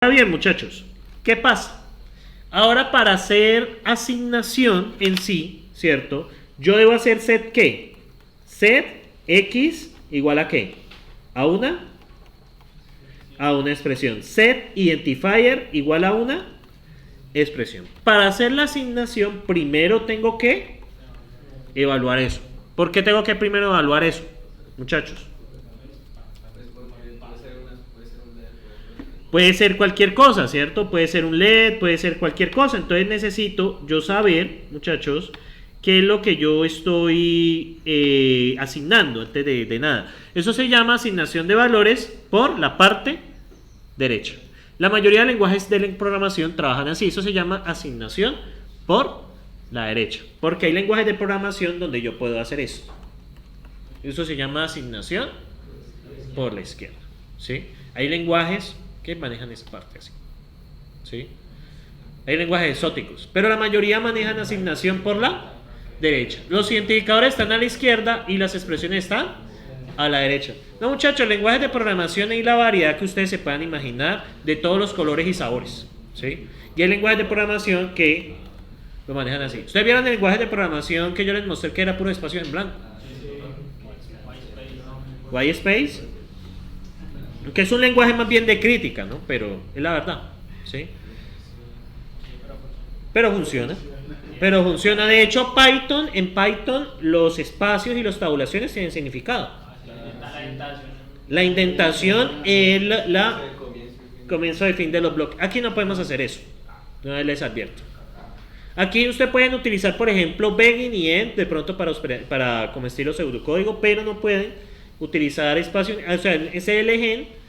Bien, muchachos, ¿qué pasa? Ahora para hacer asignación en sí, ¿cierto? Yo debo hacer set ¿qué? Set x igual a ¿qué? ¿A una? A una expresión. Set identifier igual a una expresión. Para hacer la asignación, primero tengo que evaluar eso. ¿Por qué tengo que primero evaluar eso, muchachos? Puede ser cualquier cosa, ¿cierto? Puede ser un LED, puede ser cualquier cosa. Entonces necesito yo saber, muchachos, qué es lo que yo estoy asignando antes de nada. Eso se llama asignación de valores por la parte derecha. La mayoría de lenguajes de programación trabajan así. Eso se llama asignación por la derecha. Porque hay lenguajes de programación donde yo puedo hacer eso. Eso se llama asignación por la izquierda, ¿sí? Hay lenguajes que manejan esa parte así, ¿sí? Hay lenguajes exóticos, pero la mayoría manejan asignación por la derecha. Los identificadores están a la izquierda y las expresiones están a la derecha. No, muchachos, lenguajes de programación y la variedad que ustedes se puedan imaginar de todos los colores y sabores, ¿sí? Y hay lenguajes de programación que lo manejan así. ¿Ustedes vieron el lenguaje de programación que yo les mostré que era puro espacio en blanco? White space. Que es un lenguaje más bien de crítica, ¿no? Pero es la verdad, ¿sí? Pero funciona. Pero funciona. De hecho, en Python, los espacios y las tabulaciones tienen significado. La indentación es la comienzo de fin de los bloques. Aquí no podemos hacer eso. No les advierto. Aquí ustedes pueden utilizar, por ejemplo, begin y end, de pronto para como estilo pseudocódigo, pero no pueden utilizar espacio, o sea, SLGen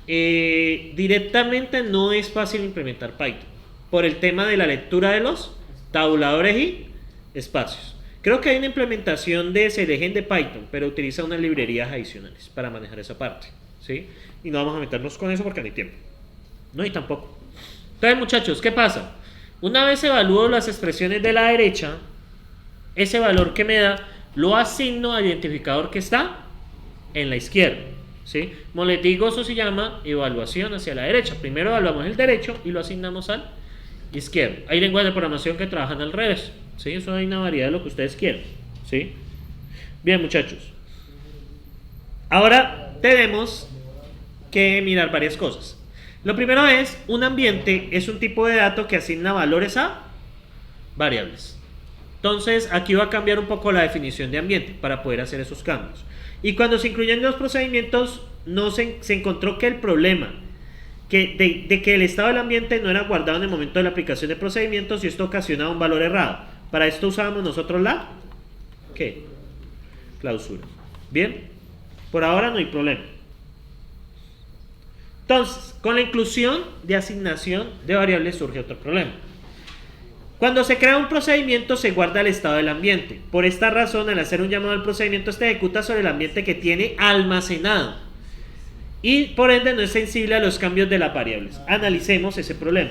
directamente no es fácil implementar Python por el tema de la lectura de los tabuladores y espacios. Creo que hay una implementación de SLGen de Python, pero utiliza unas librerías adicionales para manejar esa parte, ¿sí? Y no vamos a meternos con eso porque no hay tiempo. No hay tampoco. Entonces, muchachos, ¿qué pasa? Una vez evalúo las expresiones de la derecha, ese valor que me da lo asigno al identificador que está en la izquierda, ¿sí? Como les digo, eso se llama evaluación hacia la derecha. Primero evaluamos el derecho y lo asignamos al izquierdo. Hay lenguajes de programación que trabajan al revés, ¿sí? Eso hay una variedad de lo que ustedes quieran, ¿sí? Bien, muchachos. Ahora tenemos que mirar varias cosas. Lo primero es, un ambiente es un tipo de dato que asigna valores a variables. Entonces, aquí va a cambiar un poco la definición de ambiente para poder hacer esos cambios. Y cuando se incluyen los procedimientos, se encontró que el problema de que el estado del ambiente no era guardado en el momento de la aplicación de procedimientos y esto ocasionaba un valor errado. Para esto usábamos nosotros la ¿qué? Clausura. Bien, por ahora no hay problema. Entonces, con la inclusión de asignación de variables surge otro problema. Cuando se crea un procedimiento se guarda el estado del ambiente. Por esta razón, al hacer un llamado al procedimiento, este ejecuta sobre el ambiente que tiene almacenado. Y por ende no es sensible a los cambios de las variables. Analicemos ese problema.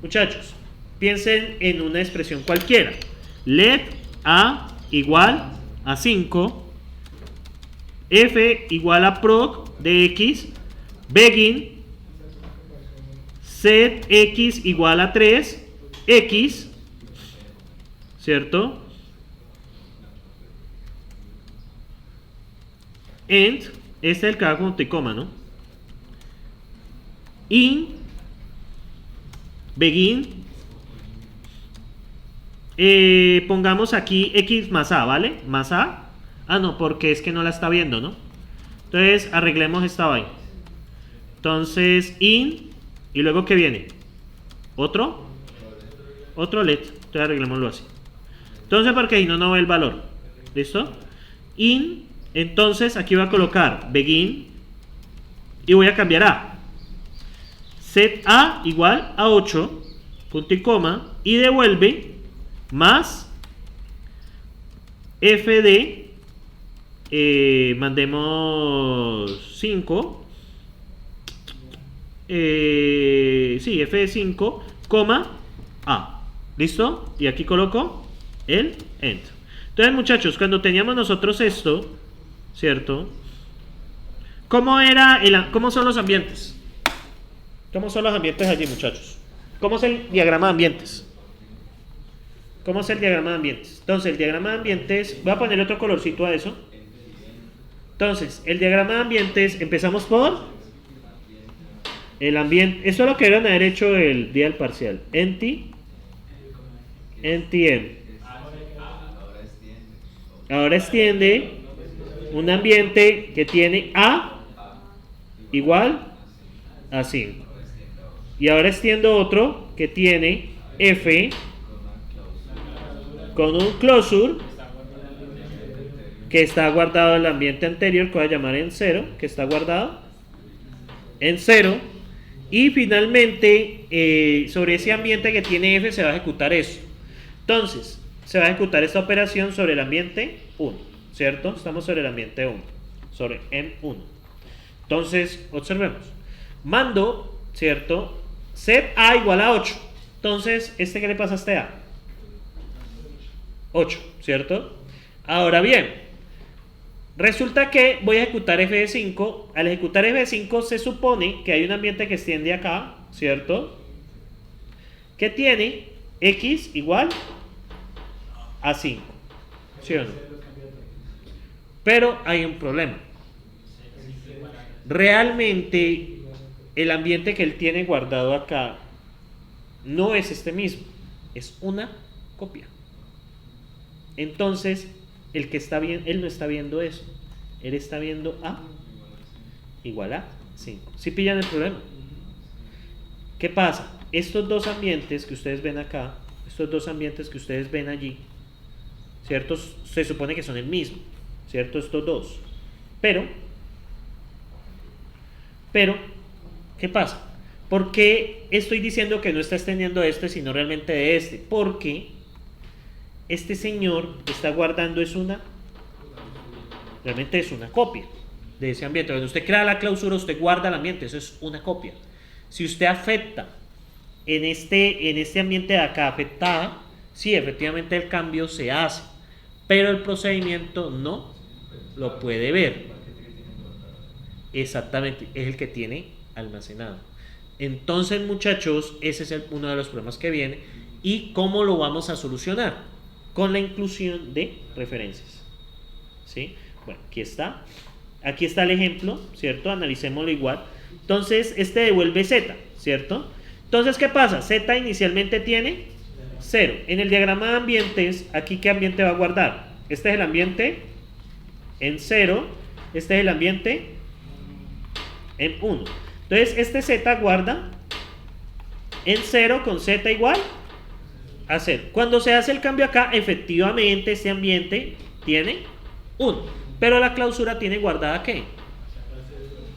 Muchachos, piensen en una expresión cualquiera. Let a igual a 5, f igual a proc de x, begin, set x igual a 3, x, ¿cierto? End, este es el que va con punto y coma, ¿no? In, begin, pongamos aquí x más a, ¿vale? Más a, no, porque es que no la está viendo, ¿no? Entonces arreglemos esta vaina. Entonces in, y luego ¿qué viene? Otro let, entonces arreglémoslo así. Entonces, porque ahí no ve el valor. ¿Listo? In, entonces aquí voy a colocar begin y voy a cambiar a set a igual a 8, punto y coma, y devuelve más f de mandemos 5 sí, f de 5, coma a. ¿Listo? Y aquí coloco el end. Entonces, muchachos, cuando teníamos nosotros esto, ¿cierto? ¿Cómo son los ambientes? ¿Cómo son los ambientes allí, muchachos? ¿Cómo es el diagrama de ambientes? ¿Cómo es el diagrama de ambientes? Entonces, el diagrama de ambientes, voy a poner otro colorcito a eso. Entonces, el diagrama de ambientes, empezamos por el ambiente. Eso es lo que deberían haber hecho el día del parcial. Enti, M. Ahora extiende un ambiente que tiene A igual a 5. Y ahora extiendo otro que tiene F con un closure que está guardado en el ambiente anterior, que voy a llamar en 0, que está guardado en 0. Y finalmente, sobre ese ambiente que tiene F se va a ejecutar eso. Entonces, se va a ejecutar esta operación sobre el ambiente 1, ¿cierto? Estamos sobre el ambiente 1, sobre M1. Entonces, observemos. Mando, ¿cierto? Set A igual a 8. Entonces, ¿qué le pasa a este A? 8, ¿cierto? Ahora bien, resulta que voy a ejecutar f de 5. Al ejecutar f de 5 se supone que hay un ambiente que extiende acá, ¿cierto? Que tiene x igual a 5, ¿sí o no? Pero hay un problema. Realmente el ambiente que él tiene guardado acá no es este mismo, es una copia. Entonces, el que está bien, él no está viendo eso, él está viendo A igual a 5. ¿Sí pillan el problema? ¿Qué pasa? Estos dos ambientes que ustedes ven acá, estos dos ambientes que ustedes ven allí, ¿cierto? Se supone que son el mismo, ¿cierto? Estos dos. Pero, ¿qué pasa? ¿Por qué estoy diciendo que no está extendiendo este, sino realmente de este? Porque este señor está guardando realmente es una copia de ese ambiente. Cuando usted crea la clausura, usted guarda el ambiente, eso es una copia. Si usted afecta en este ambiente de acá, afectada, sí, efectivamente el cambio se hace, pero el procedimiento no lo puede ver. Exactamente, es el que tiene almacenado. Entonces, muchachos, ese es uno de los problemas que viene. ¿Y cómo lo vamos a solucionar? Con la inclusión de referencias. ¿Sí? Bueno, aquí está el ejemplo, ¿cierto? Analicémoslo igual. Entonces, devuelve Z, ¿cierto? Entonces, ¿qué pasa? Z inicialmente tiene 0. En el diagrama de ambientes, ¿aquí qué ambiente va a guardar? Este es el ambiente en 0, este es el ambiente en 1. Entonces, Z guarda en 0 con Z igual a 0. Cuando se hace el cambio acá, efectivamente este ambiente tiene 1, pero la clausura tiene guardada ¿qué?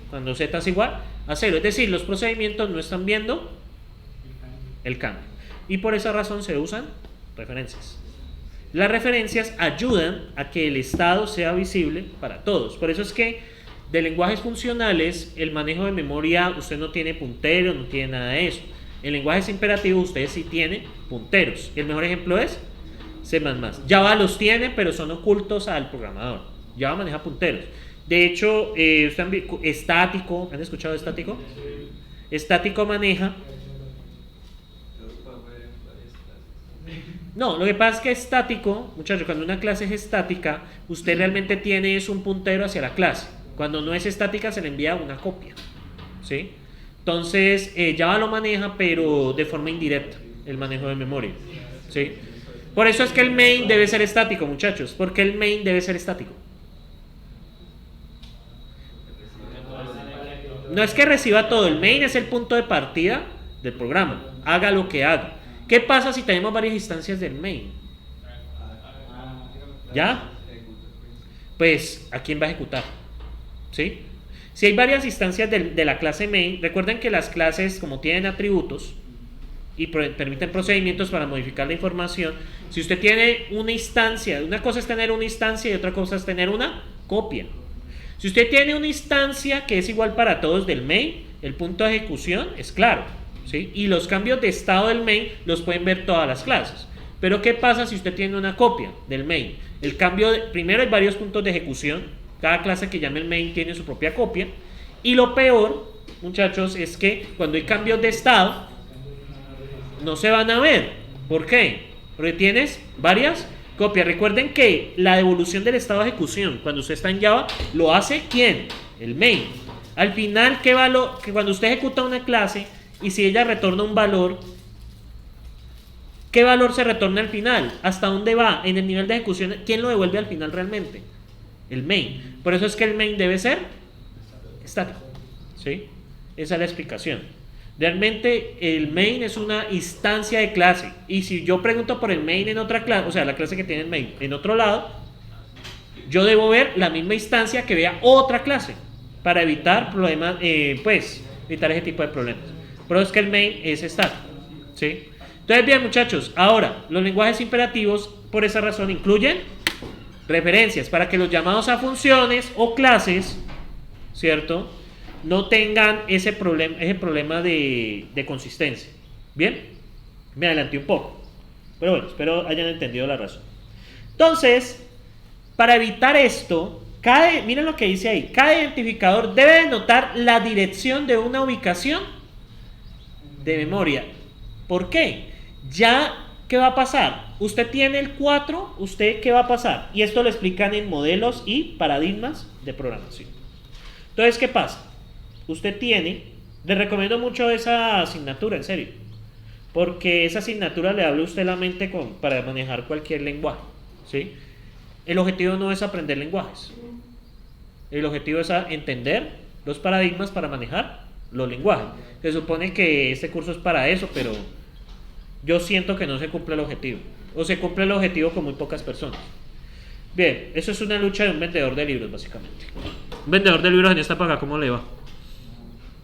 Cuando Z es igual a 0, es decir, los procedimientos no están viendo el cambio, y por esa razón se usan referencias. Las referencias ayudan a que el estado sea visible para todos. Por eso es que de lenguajes funcionales, el manejo de memoria, usted no tiene punteros, no tiene nada de eso. En lenguajes imperativos ustedes sí tienen punteros. El mejor ejemplo es C++. Java los tiene, pero son ocultos al programador. Java maneja punteros. De hecho, estático, ¿han escuchado de estático? Estático maneja. No, lo que pasa es que estático, muchachos, cuando una clase es estática, usted realmente tiene un puntero hacia la clase. Cuando no es estática, se le envía una copia, ¿sí? Entonces, Java lo maneja, pero de forma indirecta, el manejo de memoria, ¿sí? Por eso es que el main debe ser estático, muchachos. ¿Por qué el main debe ser estático? No es que reciba todo, el main es el punto de partida del programa, haga lo que haga. ¿Qué pasa si tenemos varias instancias del main? ¿Ya? Pues, ¿a quién va a ejecutar? ¿Sí? Si hay varias instancias de la clase main, recuerden que las clases, como tienen atributos y permiten procedimientos para modificar la información, si usted tiene una instancia, una cosa es tener una instancia y otra cosa es tener una copia. Si usted tiene una instancia que es igual para todos del main, el punto de ejecución es claro, ¿sí? Y los cambios de estado del main los pueden ver todas las clases. Pero ¿qué pasa si usted tiene una copia del main? El cambio, primero hay varios puntos de ejecución, cada clase que llame el main tiene su propia copia, y lo peor muchachos, es que cuando hay cambios de estado, no se van a ver. ¿Por qué? Porque tienes varias copias. Recuerden que la devolución del estado de ejecución, cuando usted está en Java, lo hace ¿quién? El main. Al final, ¿qué valor? Que cuando usted ejecuta una clase y si ella retorna un valor, ¿qué valor se retorna al final? ¿Hasta dónde va? En el nivel de ejecución, ¿quién lo devuelve al final realmente? El main. Por eso es que el main debe ser estático. ¿Sí? Esa es la explicación. Realmente el main es una instancia de clase. Y si yo pregunto por el main en otra clase, o sea, la clase que tiene el main en otro lado, yo debo ver la misma instancia que vea otra clase para evitar problemas, pues, evitar ese tipo de problemas. Pero es que el main es estático. ¿Sí? Entonces, bien, muchachos, ahora, los lenguajes imperativos, por esa razón, incluyen referencias para que los llamados a funciones o clases, ¿cierto?, no tengan ese problema de consistencia. Bien, me adelanté un poco, pero bueno, espero hayan entendido la razón. Entonces, para evitar esto, miren lo que dice ahí, cada identificador debe denotar la dirección de una ubicación de memoria. ¿Por qué? Ya, ¿qué va a pasar? Usted tiene el 4, ¿usted qué va a pasar? Y esto lo explican en modelos y paradigmas de programación. Entonces, ¿qué pasa? Usted tiene, le recomiendo mucho esa asignatura, en serio, porque esa asignatura le habla a usted la mente para manejar cualquier lenguaje, ¿sí? El objetivo no es aprender lenguajes, el objetivo es entender los paradigmas para manejar los lenguajes. Se supone que este curso es para eso, pero yo siento que no se cumple el objetivo, o se cumple el objetivo con muy pocas personas. Bien, eso es una lucha de un vendedor de libros, básicamente. Un vendedor de libros en esta época, ¿cómo le va?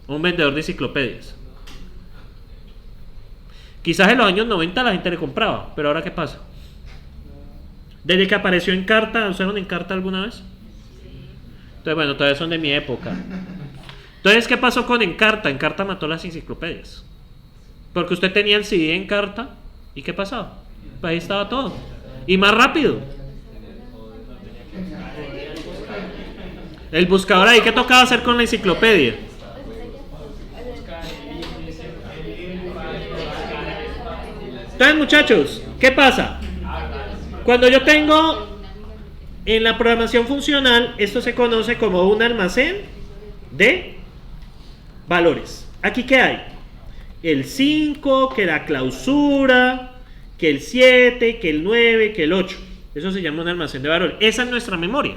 Un vendedor de enciclopedias. Quizás en los años 90 la gente le compraba, pero ahora ¿qué pasa? Desde que apareció Encarta, ¿usaron Encarta alguna vez? Entonces, bueno, todavía son de mi época. Entonces, ¿qué pasó con Encarta? Encarta mató las enciclopedias. Porque usted tenía el CD de Encarta, ¿y qué pasaba? Pues ahí estaba todo. Y más rápido. El buscador ahí, ¿qué tocaba hacer con la enciclopedia? Entonces, muchachos, ¿qué pasa? Cuando yo tengo en la programación funcional, esto se conoce como un almacén de valores. ¿Aquí qué hay? El 5, que la clausura, que el 7, que el 9, que el 8. Eso se llama un almacén de valores. Esa es nuestra memoria,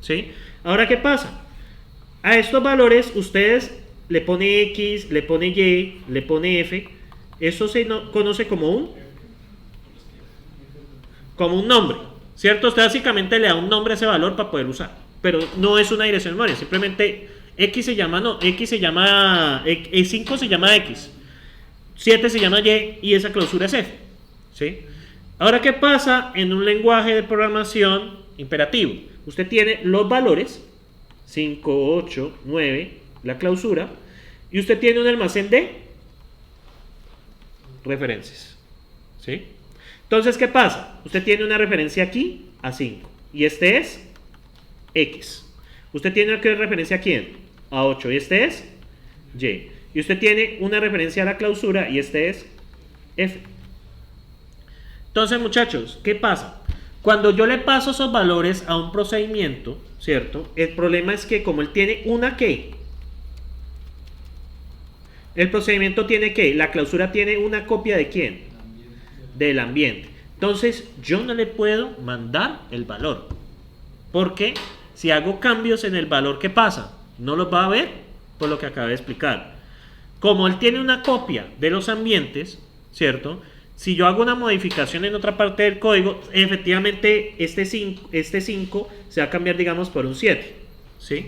¿sí? Ahora, ¿qué pasa? A estos valores ustedes le pone X, le pone Y, le pone F. Eso se conoce como un nombre, ¿cierto? Usted básicamente le da un nombre a ese valor para poder usar, pero no es una dirección de memoria, simplemente X se llama, no, X se llama, 5 se llama X, 7 se llama Y esa clausura es F, ¿sí? Ahora, ¿qué pasa en un lenguaje de programación imperativo? Usted tiene los valores, 5, 8, 9, la clausura, y usted tiene un almacén de referencias, ¿sí? Entonces, ¿qué pasa? Usted tiene una referencia aquí a 5 y este es X. Usted tiene una referencia a quién? A 8 y este es Y. Y usted tiene una referencia a la clausura y este es F. Entonces, muchachos, ¿qué pasa? Cuando yo le paso esos valores a un procedimiento, ¿cierto? El problema es que como él tiene una key, el procedimiento tiene que, la clausura tiene una copia de quién? Del ambiente. Entonces yo no le puedo mandar el valor, porque si hago cambios en el valor, ¿qué pasa? No los va a ver por lo que acabé de explicar. Como él tiene una copia de los ambientes, ¿cierto? Si yo hago una modificación en otra parte del código, efectivamente este 5 se va a cambiar, digamos, por un 7, ¿sí?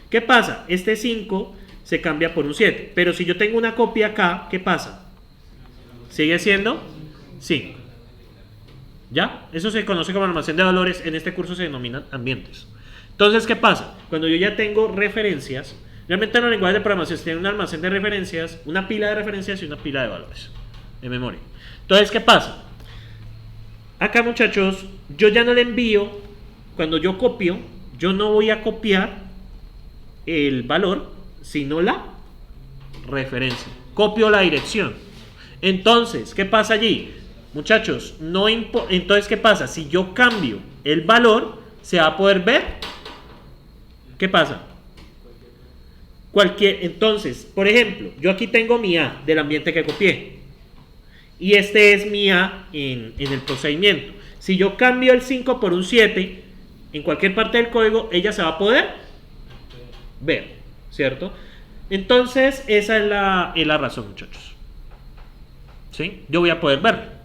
¿Qué pasa? Este 5 se cambia por un 7. Pero si yo tengo una copia acá, ¿qué pasa? Sigue siendo 5. ¿Ya? Eso se conoce como almacén de valores. En este curso se denominan ambientes. Entonces, ¿qué pasa? Cuando yo ya tengo referencias, realmente en los lenguajes de programación se tiene un almacén de referencias, una pila de referencias y una pila de valores de memoria. Entonces, ¿qué pasa? Acá, muchachos, yo ya no le envío, cuando yo copio, yo no voy a copiar el valor, sino la referencia. Copio la dirección. Entonces, ¿qué pasa allí? Muchachos, entonces, ¿qué pasa? Si yo cambio el valor, se va a poder ver. ¿Qué pasa? Entonces, por ejemplo, yo aquí tengo mi A del ambiente que copié. Y este es mi A en el procedimiento. Si yo cambio el 5 por un 7, en cualquier parte del código, ella se va a poder ver, ¿cierto? Entonces, esa es la razón, muchachos. ¿Sí? Yo voy a poder verlo.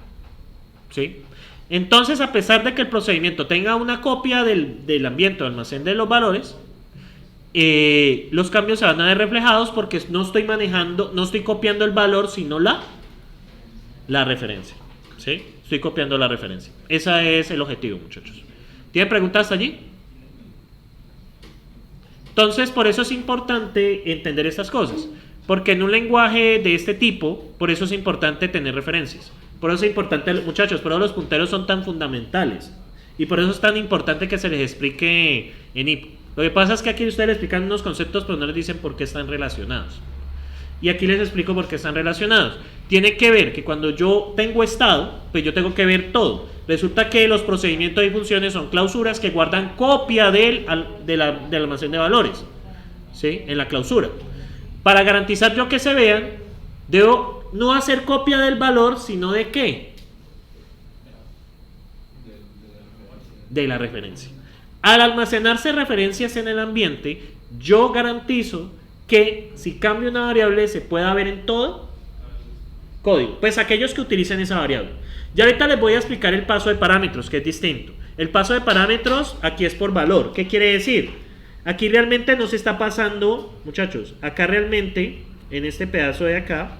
¿Sí? Entonces, a pesar de que el procedimiento tenga una copia del ambiente o almacén de los valores, los cambios se van a ver reflejados porque no estoy copiando el valor, sino la referencia. ¿Sí? Estoy copiando la referencia. Ese es el objetivo, muchachos. ¿Tienen preguntas hasta allí? Entonces, por eso es importante entender estas cosas. Porque en un lenguaje de este tipo, por eso es importante tener referencias. Por eso es importante, muchachos, por eso los punteros son tan fundamentales. Y por eso es tan importante que se les explique en IPO. Lo que pasa es que aquí ustedes les explican unos conceptos, pero no les dicen por qué están relacionados. Y aquí les explico por qué están relacionados. Tiene que ver que cuando yo tengo estado, pues yo tengo que ver todo. Resulta que los procedimientos y funciones son clausuras que guardan copia del almacén de valores, ¿sí? En la clausura. Para garantizar yo que se vean, debo no hacer copia del valor, sino de ¿qué? De la referencia. Al almacenarse referencias en el ambiente, yo garantizo que si cambio una variable se pueda ver en todo código. Pues aquellos que utilicen esa variable. Ya ahorita les voy a explicar el paso de parámetros, que es distinto. El paso de parámetros aquí es por valor. ¿Qué quiere decir? Aquí realmente no se está pasando, muchachos, acá realmente, en este pedazo de acá,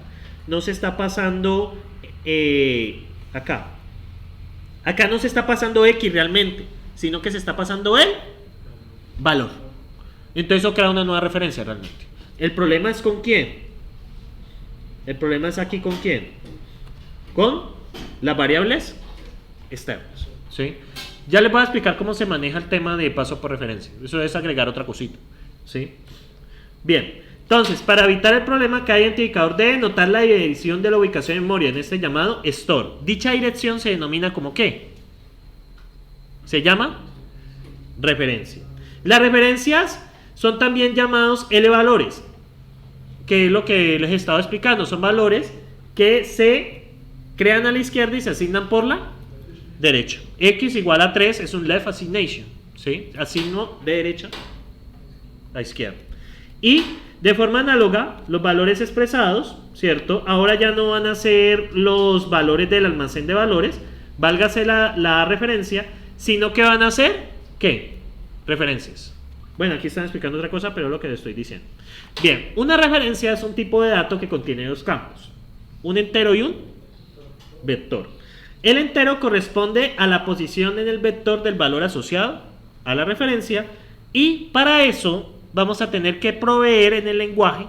no se está pasando acá. Acá no se está pasando X realmente, sino que se está pasando el valor. Entonces eso crea una nueva referencia realmente. El problema es con quién. El problema es aquí con quién. Con las variables externas, ¿sí? Ya les voy a explicar cómo se maneja el tema de paso por referencia. Eso es agregar otra cosita, ¿sí? Bien, entonces, para evitar el problema, cada identificador debe notar la dirección de la ubicación en memoria en este llamado store. Dicha dirección se denomina como ¿qué? Se llama referencia. Las referencias son también llamados L-valores, que es lo que les he estado explicando. Son valores que se crean a la izquierda y se asignan por la derecha. X igual a 3 es un left assignation, ¿sí? Asigno de derecha a izquierda. Y de forma análoga, los valores expresados, ¿cierto? Ahora ya no van a ser los valores del almacén de valores, válgase la referencia, sino que van a ser, ¿qué? Referencias. Bueno, aquí están explicando otra cosa, pero es lo que les estoy diciendo. Bien, una referencia es un tipo de dato que contiene dos campos, un entero y un vector. El entero corresponde a la posición en el vector del valor asociado a la referencia, y para eso vamos a tener que proveer en el lenguaje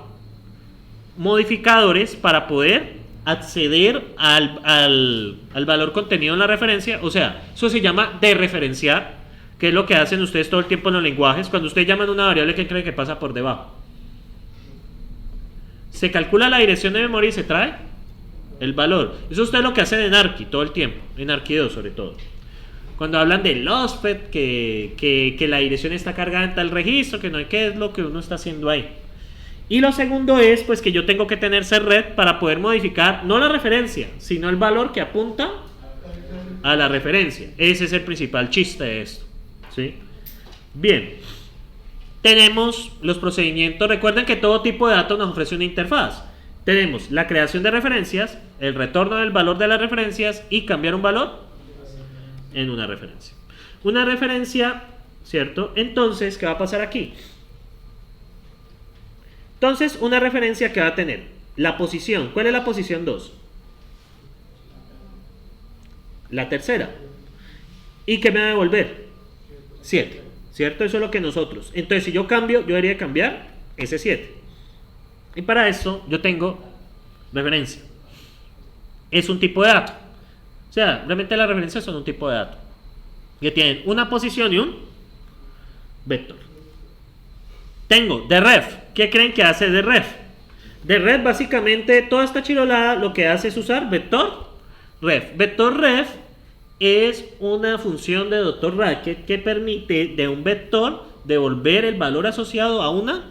modificadores para poder acceder al valor contenido en la referencia. O sea, eso se llama dereferenciar, que es lo que hacen ustedes todo el tiempo en los lenguajes. Cuando ustedes llaman una variable, ¿qué creen que pasa por debajo? Se calcula la dirección de memoria y se trae el valor. Eso ustedes lo que hacen en Arqui todo el tiempo, en Arqui 2 sobre todo. Cuando hablan de LOSFET, que la dirección está cargada en tal registro, que no hay, qué es lo que uno está haciendo ahí. Y lo segundo es pues que yo tengo que tener serred para poder modificar no la referencia, sino el valor que apunta a la referencia. Ese es el principal chiste de esto, ¿sí? Bien, tenemos los procedimientos. Recuerden que todo tipo de datos nos ofrece una interfaz. Tenemos la creación de referencias, el retorno del valor de las referencias y cambiar un valor en una referencia. Una referencia, ¿cierto? Entonces, ¿qué va a pasar aquí? Entonces, una referencia que va a tener la posición. ¿Cuál es la posición 2? La tercera. ¿Y qué me va a devolver? 7, ¿cierto? Eso es lo que nosotros. Entonces, si yo cambio, yo debería cambiar ese 7. Y para eso yo tengo referencia. Es un tipo de dato. O sea, realmente las referencias son un tipo de dato que tienen una posición y un vector. Tengo deref. ¿Qué creen que hace deref? De ref, básicamente, toda esta chirolada lo que hace es usar vector ref. Vector ref es una función de Dr. Racket que permite de un vector devolver el valor asociado a una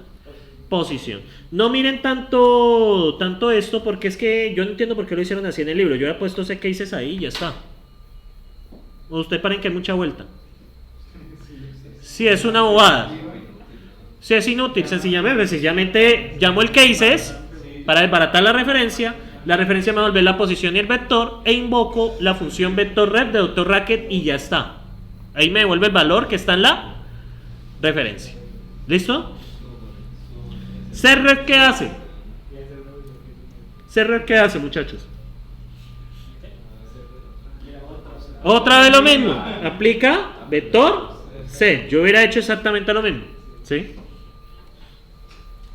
posición. No miren tanto esto porque es que yo no entiendo por qué lo hicieron así en el libro. Yo hubiera puesto ese cases ahí y ya está. Ustedes paren que hay mucha vuelta. Si es una bobada. Si es inútil, sencillamente llamo el cases para desbaratar la referencia me va a devolver la posición y el vector e invoco la función vector ref de Dr. Racket y ya está. Ahí me devuelve el valor que está en la referencia. ¿Listo? ¿Serref qué hace? ¿Serref qué hace, muchachos? Otra vez lo mismo. Aplica vector C. Yo hubiera hecho exactamente lo mismo. ¿Sí?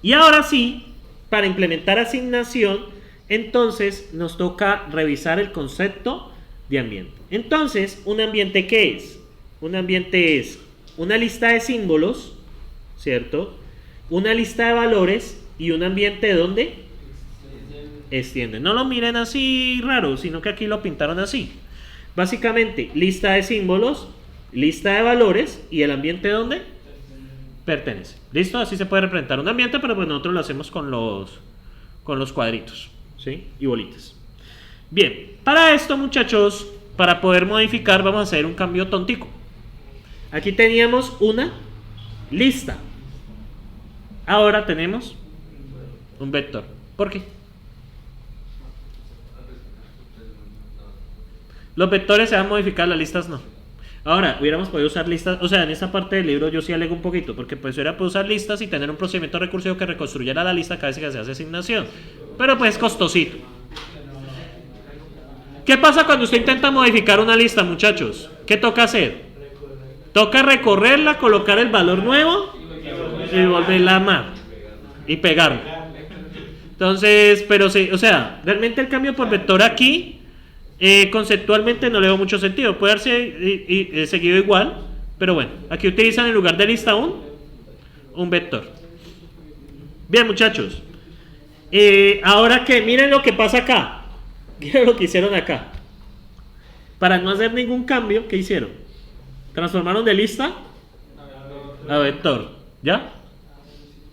Y ahora sí, para implementar asignación, entonces nos toca revisar el concepto de ambiente. Entonces, ¿un ambiente qué es? Un ambiente es una lista de símbolos, ¿cierto? Una lista de valores y un ambiente ¿dónde? Extiende. No lo miren así raro, sino que aquí lo pintaron así. Básicamente, lista de símbolos, lista de valores y el ambiente ¿dónde? Pertenece. ¿Listo? Así se puede representar un ambiente, pero pues nosotros lo hacemos con los cuadritos, ¿sí? Y bolitas. Bien, para esto, muchachos, para poder modificar, vamos a hacer un cambio tontico. Aquí teníamos una lista. Ahora tenemos un vector. ¿Por qué? Los vectores se van a modificar, las listas no. Ahora, hubiéramos podido usar listas, o sea, en esta parte del libro yo sí alego un poquito, porque pues hubiera podido usar listas y tener un procedimiento recursivo que reconstruyera la lista cada vez que se hace asignación. Pero pues es costosito. ¿Qué pasa cuando usted intenta modificar una lista, muchachos? ¿Qué toca hacer? Toca recorrerla, colocar el valor nuevo y volverla a amar y pegarla. Entonces, pero sí, o sea, realmente el cambio por vector aquí conceptualmente no le veo mucho sentido. Puede haberse seguido igual, pero bueno, aquí utilizan en lugar de lista un vector. Bien, muchachos, ahora que miren lo que pasa acá. Miren lo que hicieron acá. Para no hacer ningún cambio, ¿qué hicieron? Transformaron de lista a vector. ¿Ya?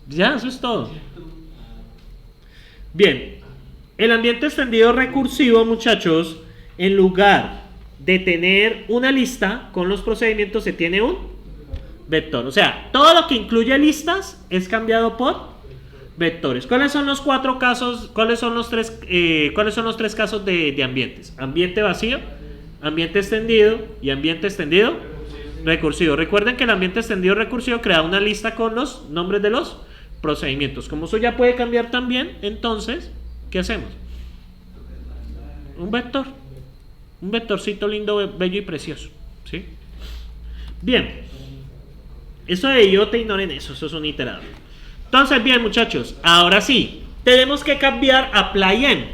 Ya, eso es todo. Bien, el ambiente extendido recursivo, muchachos, en lugar de tener una lista con los procedimientos, se tiene un vector. O sea, todo lo que incluye listas es cambiado por vectores. ¿Cuáles son los cuatro casos? ¿Cuáles son los tres casos de ambientes? Ambiente vacío, ambiente extendido y ambiente extendido recursivo. Recuerden que el ambiente extendido recursivo crea una lista con los nombres de los procedimientos. Como eso ya puede cambiar también, entonces, ¿qué hacemos? Un vector. Un vectorcito lindo, bello y precioso. ¿Sí? Bien. Eso de IoT, ignoren eso. Eso es un iterador. Entonces, bien, muchachos. Ahora sí. Tenemos que cambiar apply_m.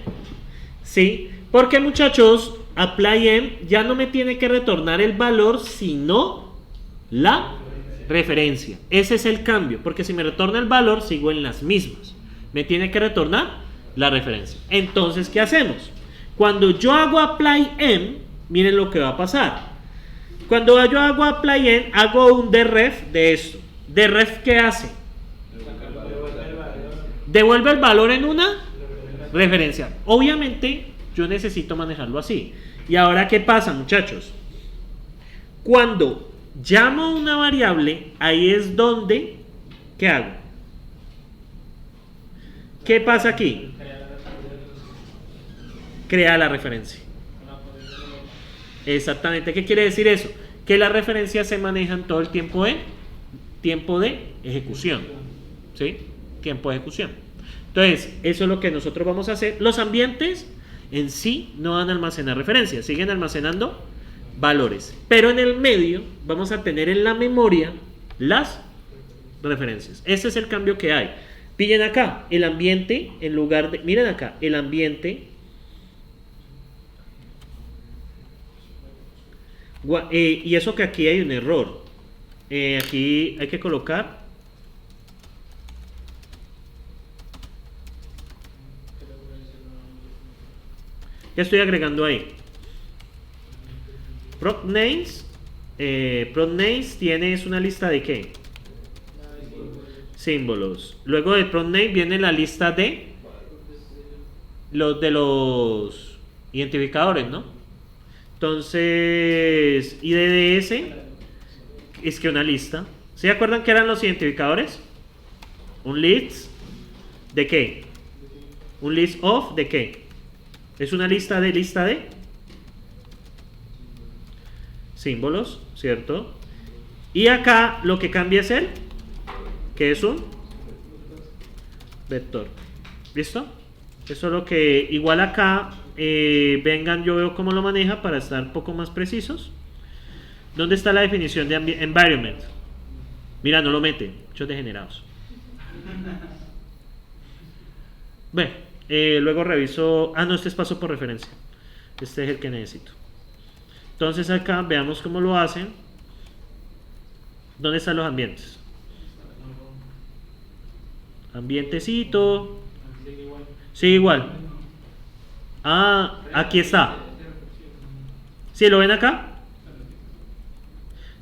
¿Sí? Porque, muchachos, apply_m ya no me tiene que retornar el valor, sino la referencia. Ese es el cambio. Porque si me retorna el valor, sigo en las mismas. Me tiene que retornar la referencia. Entonces, ¿qué hacemos? Cuando yo hago apply_m, miren lo que va a pasar. Cuando yo hago apply_m, hago un deref de esto. ¿Deref qué hace? Devuelve el valor en una referencia. Obviamente, yo necesito manejarlo así. ¿Y ahora qué pasa, muchachos? Cuando llamo una variable, ahí es donde, ¿qué hago? ¿Qué pasa aquí? Crea la referencia. Exactamente. ¿Qué quiere decir eso? Que las referencias se manejan todo el tiempo de ejecución. ¿Sí? Tiempo de ejecución. Entonces, eso es lo que nosotros vamos a hacer. Los ambientes en sí no van a almacenar referencias, siguen almacenando valores. Pero en el medio vamos a tener en la memoria las referencias. Ese es el cambio que hay. Pillen acá, el ambiente, en lugar de... Miren acá, el ambiente... y eso que aquí hay un error. Aquí hay que colocar ¿Qué estoy agregando ahí? Prop names. Prop names tienes una lista de ¿qué? Símbolos. Luego de prop name viene la lista de los identificadores, ¿no? Entonces, IDDS es que una lista. ¿Se acuerdan que eran los identificadores? Un list de qué? Un list of de qué? Es una lista de símbolos, ¿cierto? Y acá lo que cambia es el que es un vector. ¿Listo? Eso es lo que igual acá vengan, yo veo cómo lo maneja para estar un poco más precisos. ¿Dónde está la definición de environment? Mira, no lo mete, muchos degenerados. Bueno, luego reviso. Ah, no, este es paso por referencia. Este es el que necesito. Entonces acá veamos cómo lo hacen. ¿Dónde están los ambientes? Ambientecito. Sí, igual. Ah, aquí está. ¿Sí lo ven acá?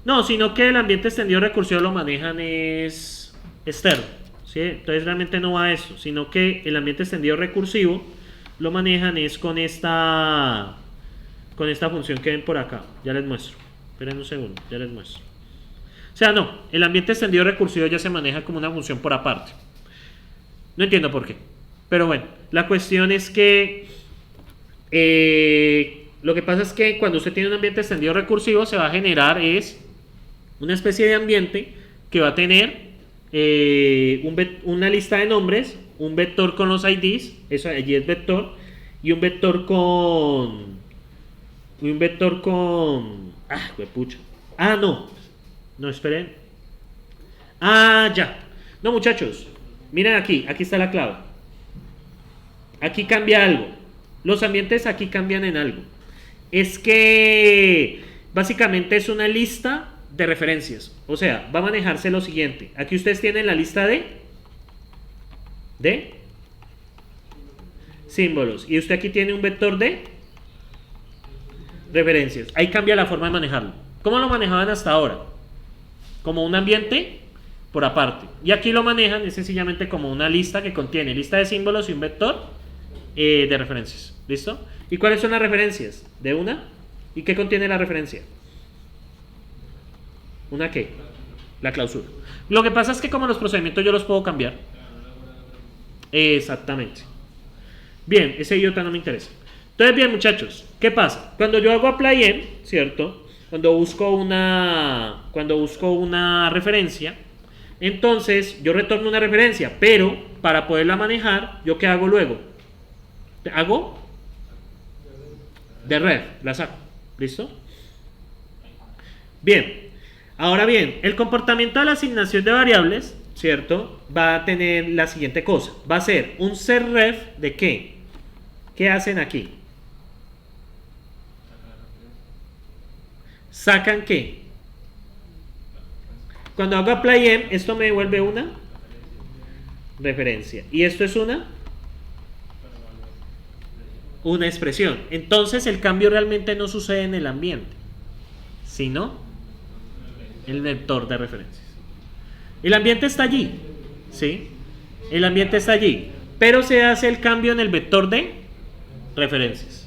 No, sino que el ambiente extendido recursivo lo manejan es externo, ¿sí? Entonces realmente no va a eso, sino que el ambiente extendido recursivo lo manejan es con esta función que ven por acá. Ya les muestro. Esperen un segundo, ya les muestro. O sea, no, el ambiente extendido recursivo ya se maneja como una función por aparte. No entiendo por qué. Pero bueno, la cuestión es que lo que pasa es que cuando usted tiene un ambiente extendido recursivo se va a generar es una especie de ambiente que va a tener una lista de nombres, un vector con los IDs, eso allí es vector, y un vector con pucha. Ah, no, esperen. Ah, ya. No, muchachos, miren aquí está la clave. Aquí cambia algo. Los ambientes aquí cambian en algo. Es que básicamente es una lista de referencias. O sea, va a manejarse lo siguiente. Aquí ustedes tienen la lista de símbolos. Y usted aquí tiene un vector de referencias. Ahí cambia la forma de manejarlo. ¿Cómo lo manejaban hasta ahora? Como un ambiente por aparte. Y aquí lo manejan es sencillamente como una lista que contiene lista de símbolos y un vector de referencias. ¿Listo? ¿Y cuáles son las referencias? ¿De una? ¿Y qué contiene la referencia? ¿Una qué? La clausura. Lo que pasa es que como los procedimientos yo los puedo cambiar. Exactamente. Bien, ese idiota no me interesa. Entonces, bien, muchachos, ¿qué pasa? Cuando yo hago apply en, ¿cierto? Cuando busco una referencia, entonces yo retorno una referencia, pero para poderla manejar, ¿yo qué hago luego? Hago de ref, la saco. ¿Listo? Bien. Ahora bien, el comportamiento de la asignación de variables, ¿cierto? Va a tener la siguiente cosa. Va a ser un serref de ¿qué? ¿Qué hacen aquí? ¿Sacan qué? Cuando hago apply en, esto me devuelve una referencia. Y esto es una expresión. Entonces el cambio realmente no sucede en el ambiente, sino el vector de referencias. El ambiente está allí, ¿sí? El ambiente está allí, pero se hace el cambio en el vector de referencias.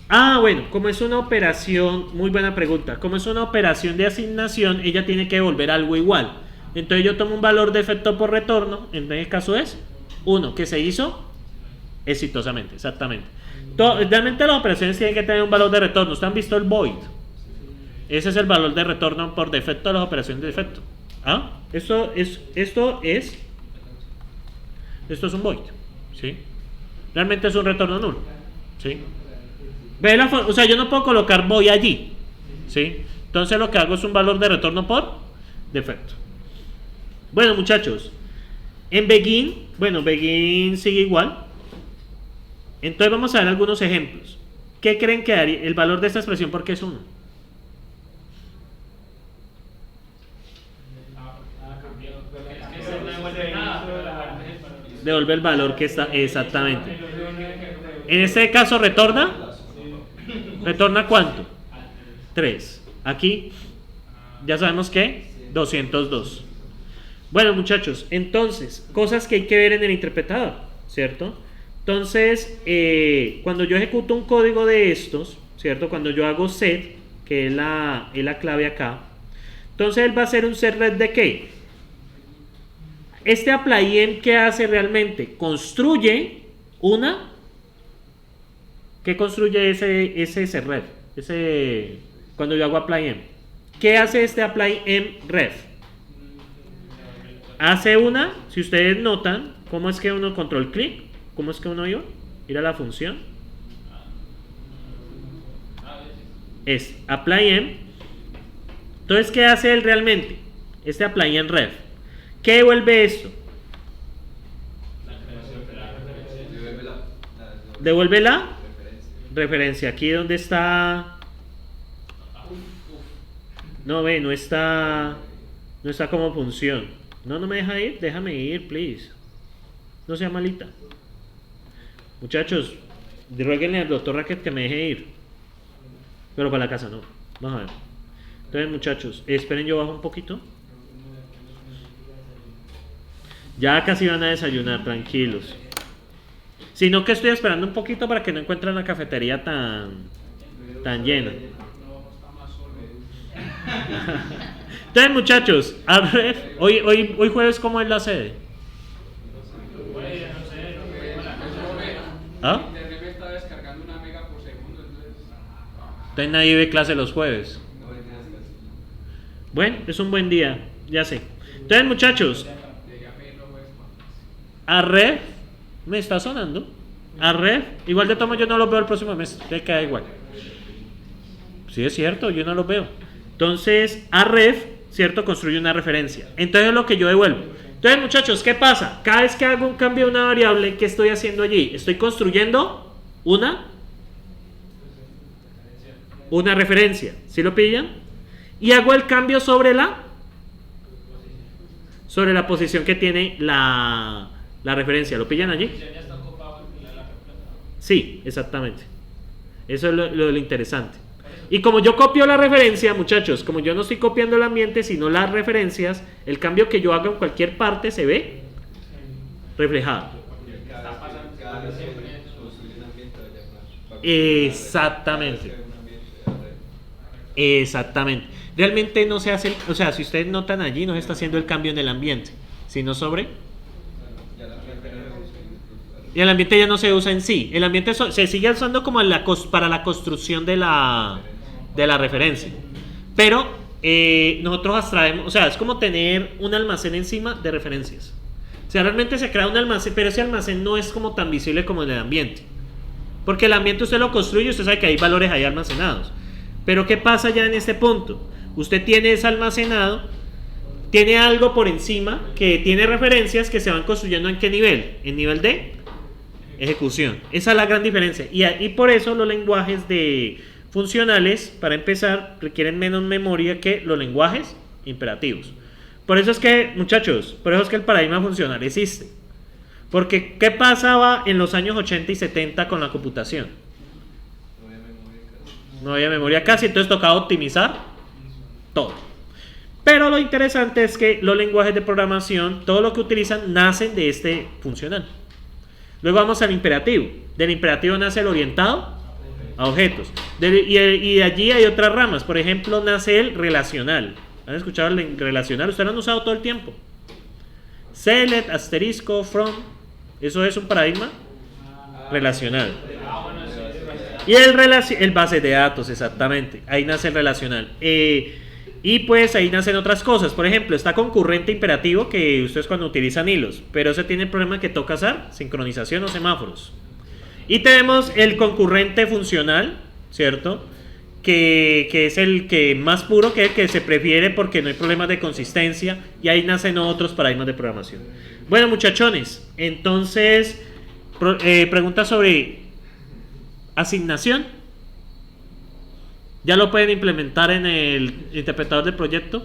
Ah, bueno, como es una operación, muy buena pregunta, como es una operación de asignación, ella tiene que devolver algo igual. Entonces yo tomo un valor de efecto por retorno, en este caso es 1, que se hizo exitosamente, exactamente. Realmente las operaciones tienen que tener un valor de retorno. ¿Ustedes han visto el void? Ese es el valor de retorno por defecto de las operaciones de defecto. ¿Ah? Esto es un void, ¿sí? Realmente es un retorno nulo, ¿sí? O sea, yo no puedo colocar void allí, ¿sí? Entonces lo que hago es un valor de retorno por defecto. Bueno, muchachos, en begin, begin sigue igual. Entonces vamos a ver algunos ejemplos. ¿Qué creen que daría el valor de esta expresión? ¿Por qué es 1? Devuelve el valor que está exactamente. En este caso retorna. ¿Retorna cuánto? 3. Aquí ya sabemos que 202. Bueno, muchachos, entonces, cosas que hay que ver en el interpretador, ¿cierto? Entonces, cuando yo ejecuto un código de estos, ¿cierto? Cuando yo hago set, que es la clave acá, entonces él va a hacer un set red de qué? Este apply-in, ¿qué hace realmente? Construye una. ¿Qué construye ese set red? Cuando yo hago apply-in. ¿Qué hace este apply-in ref? Hace una, si ustedes notan, ¿cómo es que uno control clic? ¿Cómo es que uno iba? Ir a la función. Es apply-in. Entonces, ¿qué hace él realmente? Este apply-in ref. ¿Qué devuelve esto? Devuelve la referencia. Aquí donde está. No ve, no está como función. No me deja ir. Déjame ir, please. No sea malita. Muchachos, ruéguenle al doctor Racket que me deje ir. Pero para la casa no. Vamos a ver. Entonces, muchachos, esperen, yo bajo un poquito. Ya casi van a desayunar, tranquilos. Sino que estoy esperando un poquito para que no encuentren la cafetería tan llena. Entonces, muchachos, a ver, hoy jueves, ¿cómo es la sede? ¿Ah? Entonces nadie ve clase los jueves. Bueno, es un buen día, ya sé. Entonces, muchachos, arre, me está sonando. Arre, igual de tomo yo no los veo el próximo mes, te queda igual. Sí, es cierto, yo no los veo. Entonces, arref, ¿cierto? Construye una referencia. Entonces es lo que yo devuelvo. Entonces, muchachos, ¿qué pasa? Cada vez que hago un cambio de una variable, ¿qué estoy haciendo allí? Estoy construyendo una referencia. ¿Sí lo pillan? Y hago el cambio sobre la posición que tiene la referencia. ¿Lo pillan allí? Sí, exactamente. Eso es lo interesante. Y como yo copio la referencia, muchachos, como yo no estoy copiando el ambiente, sino las referencias, el cambio que yo haga en cualquier parte se ve reflejado. Exactamente. Exactamente. Realmente no se hace, o sea, si ustedes notan allí, no se está haciendo el cambio en el ambiente, sino sobre. Y el ambiente ya no se usa en sí. El ambiente se sigue usando como para la construcción de la referencia. Pero nosotros abstraemos, o sea, es como tener un almacén encima de referencias. O sea, realmente se crea un almacén, pero ese almacén no es como tan visible como en el ambiente. Porque el ambiente usted lo construye, usted sabe que hay valores ahí almacenados. Pero ¿qué pasa ya en este punto? Usted tiene ese almacenado, tiene algo por encima que tiene referencias que se van construyendo ¿en qué nivel? En nivel de ejecución. Esa es la gran diferencia. Y por eso los lenguajes funcionales, para empezar, requieren menos memoria que los lenguajes imperativos. Por eso es que, muchachos, por eso es que el paradigma funcional existe. Porque, ¿qué pasaba en los años 80 y 70 con la computación? No había memoria casi, entonces tocaba optimizar todo. Pero lo interesante es que los lenguajes de programación, todo lo que utilizan, nacen de este funcional. Luego vamos al imperativo. Del imperativo nace el orientado a objetos. Y de allí hay otras ramas. Por ejemplo, nace el relacional. ¿Han escuchado el relacional? Ustedes lo han usado todo el tiempo. Select, asterisco, from. Eso es un paradigma relacional. Y el base de datos, exactamente. Ahí nace el relacional. Y pues ahí nacen otras cosas. Por ejemplo, está concurrente imperativo, que ustedes cuando utilizan hilos, pero ese tiene el problema que toca hacer sincronización o semáforos. Y tenemos el concurrente funcional, ¿cierto? Que es el que más puro, que es el que se prefiere porque no hay problemas de consistencia. Y ahí nacen otros paradigmas de programación. Bueno, muchachones, entonces pregunta sobre asignación. ¿Ya lo pueden implementar en el interpretador del proyecto?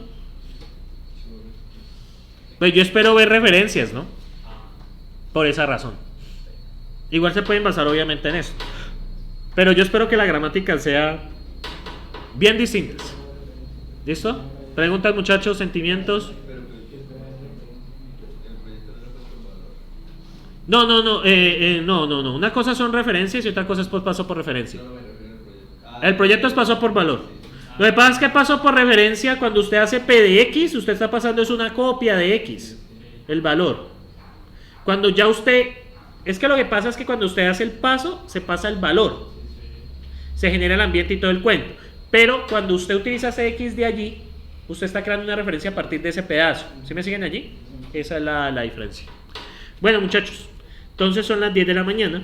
Pues yo espero ver referencias, ¿no? Por esa razón. Igual se pueden basar obviamente en esto. Pero yo espero que la gramática sea bien distintas. ¿Listo? Preguntas, muchachos, sentimientos. No. Una cosa son referencias y otra cosa es paso por referencia. El proyecto es paso por valor. Lo que pasa es que paso por referencia, cuando usted hace P de X, usted está pasando es una copia de X, el valor. Cuando ya usted, es que lo que pasa es que cuando usted hace el paso, se pasa el valor. Se genera el ambiente y todo el cuento. Pero cuando usted utiliza CX de allí, usted está creando una referencia a partir de ese pedazo. ¿Sí me siguen allí? Esa es la diferencia. Bueno, muchachos, entonces son las 10 de la mañana.